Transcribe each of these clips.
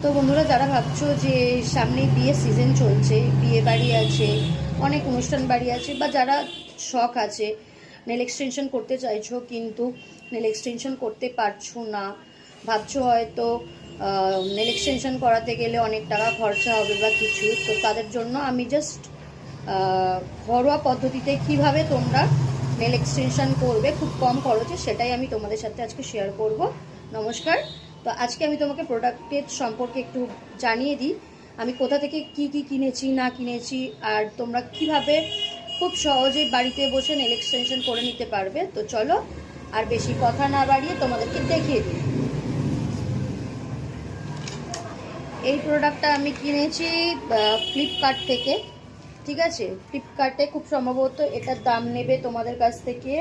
তো বন্ধুরা, যারা ভাবছো যে সামনে বিয়ে সিজন চলছে, বিয়ে বাড়ি আছে, অনেক অনুষ্ঠান বাড়ি আছে, বা যারা শখ আছে নেল এক্সটেনশন করতে চাইছো কিন্তু নেল এক্সটেনশন করতে পারছো না, ভাবছো হয়তো নেল এক্সটেনশন করাতে গেলে অনেক টাকা খরচা হবে বা কিছু, তো তাদের জন্য আমি জাস্ট ঘরোয়া পদ্ধতিতে কিভাবে তোমরা নেল এক্সটেনশন করবে খুব কম খরচে, সেটাই আমি তোমাদের সাথে আজকে শেয়ার করব। নমস্কার। তো আজকে আমি তোমাকে প্রোডাক্টের সম্পর্কে একটু জানিয়ে দিই, আমি কোথা থেকে কি কি কিনেছি না কিনেছি, আর তোমরা কিভাবে খুব সহজেই বাড়িতে বসে নেল এক্সটেনশন করে নিতে পারবে। তো চলো আর বেশি কথা না বাড়িয়ে তোমাদেরকে দেখিয়ে দিই। এই প্রোডাক্টটা আমি কিনেছি ফ্লিপকার্ট থেকে, ঠিক আছে। ফ্লিপকার্টে খুব সম্ভবত এটার দাম নেবে তোমাদের কাছ থেকে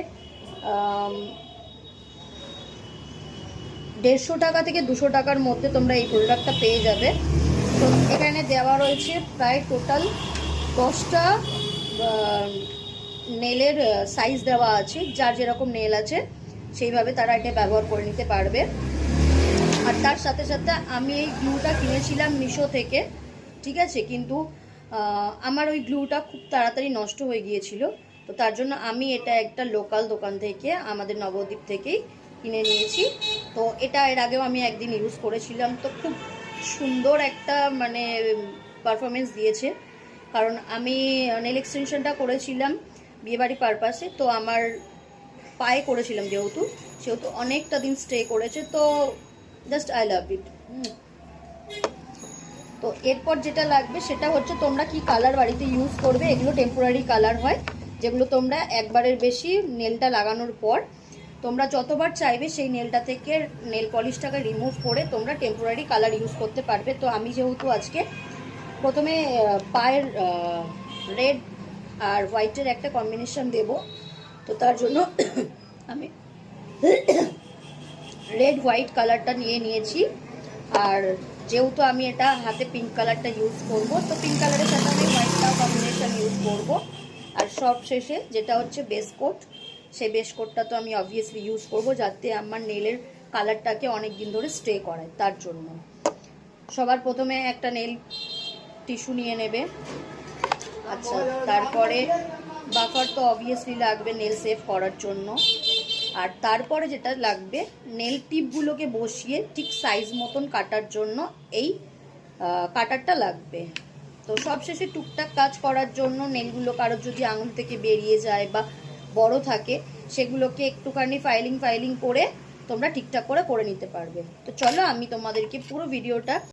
150 টাকা থেকে 200 টাকার মধ্যে তোমরা এই প্রোডাক্টটা পেয়ে যাবে। তো এখানে দেওয়া রয়েছে প্রায় টোটাল 10টা নেলের সাইজ দেওয়া আছে, যার যেরকম নেল আছে সেইভাবে তারা এটা ব্যবহার করে নিতে পারবে। আর তার সাথে সাথে আমি এই গ্লুটা কিনেছিলাম মিশো থেকে, ঠিক আছে, কিন্তু আমার ওই গ্লুটা খুব তাড়াতাড়ি নষ্ট হয়ে গিয়েছিল, তো তার জন্য আমি এটা একটা লোকাল দোকান থেকে, আমাদের নবদ্বীপ থেকেই কিনে নিয়েছি। তো এটা এর আগেও আমি একদিন ইউজ করেছিলাম, তো খুব সুন্দর একটা মানে পারফরমেন্স দিয়েছে। কারণ আমি নেল এক্সটেনশনটা করেছিলাম বিয়েবাড়ি পারপাসে, তো আমার পায়ে করেছিলাম সেহেতু অনেকটা দিন স্টে করেছে, তো জাস্ট আই লাভ ইট। তো এরপর যেটা লাগবে সেটা হচ্ছে তোমরা কি কালার বাড়িতে ইউজ করবে। এগুলো টেম্পোরারি কালার হয়, যেগুলো তোমরা একবারের বেশি নেলটা লাগানোর পর তোমরা যতবার চাইবে সেই নেলটা থেকে নেল পলিশটাকে রিমুভ করে তোমরা টেম্পোরারি কালার ইউজ করতে পারবে। তো আমি যেহেতু আজকে প্রথমে পায়ের রেড আর হোয়াইটের একটা কম্বিনেশন দেব, তো তার জন্য আমি রেড হোয়াইট কালারটা নিয়ে নিয়েছি। আর যেহেতু আমি এটা হাতে পিঙ্ক কালারটা ইউজ করব, তো পিঙ্ক কালারের সাথে আমি হোয়াইটটাও কম্বিনেশন ইউজ করব। আর সব শেষে যেটা হচ্ছে বেস কোট, সেই বেস কোটটা তো আমি অবভিয়াসলি ইউজ করব, যাতে আমার নেলের কালারটাকে অনেক দিন ধরে স্টে করায়। তার জন্য সবার প্রথমে একটা নেল টিস্যু নিয়ে নেবে। আচ্ছা, তারপরে বাফার তো অবভিয়াসলি লাগবে নেল সেভ করার জন্য। আর তারপরে যেটা লাগবে, নেল টিপগুলোকে বসিয়ে ঠিক সাইজ মতন কাটার জন্য এই কাটারটা লাগবে। তো সবশেষে টুকটাক কাজ করার জন্য নেলগুলো কারোর যদি আঙুল থেকে বেরিয়ে যায় বা বড় থাকে, সেগুলোকে একটুখানি ফাইলিং করে তোমরা ঠিকঠাক করে নিতে পারবে। তো চলো আমি তোমাদেরকে পুরো ভিডিওটা